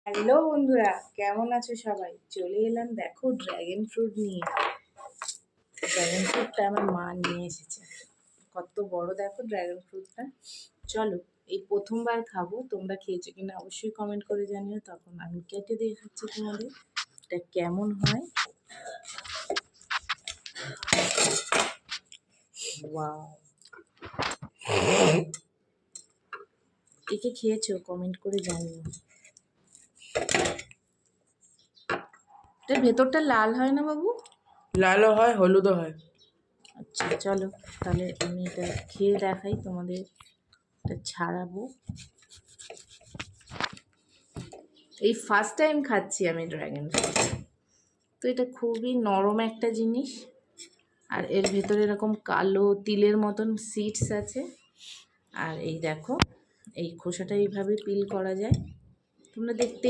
Hello বন্ধুরা, কেমন আছো সবাই? চলে এলাম দেখো ড্র্যাগন ফ্রুট নিয়ে। ড্র্যাগন ফ্রুটটা আমার মা নিয়ে এসেছে। কত বড় দেখো ড্র্যাগন ফ্রুটটা। চলো, এই প্রথমবার খাবো। তোমরা খেয়েছো কিনা অবশ্যই কমেন্ট করে জানিও। তখন আমি কেটে দেখাচ্ছি তোমাদের এটা কেমন হয়। ওয়াও, কে খেয়েছো কমেন্ট করে জানিও। এটার ভেতরটা লাল হয় না বাবু? লালও হয়, হলুদও হয়। আচ্ছা চলো, তাহলে আমি এটা খেয়ে দেখাই তোমাদের। এটা ছাড়াবো। এই ফার্স্ট টাইম খাচ্ছি আমি ড্র্যাগন ফ্রুট। তো এটা খুবই নরম একটা জিনিস, আর এর ভেতরে এরকম কালো তিলের মতন সিডস আছে। আর এই দেখো, এই খোসাটা এইভাবে পিল করা যায়, তোমরা দেখতে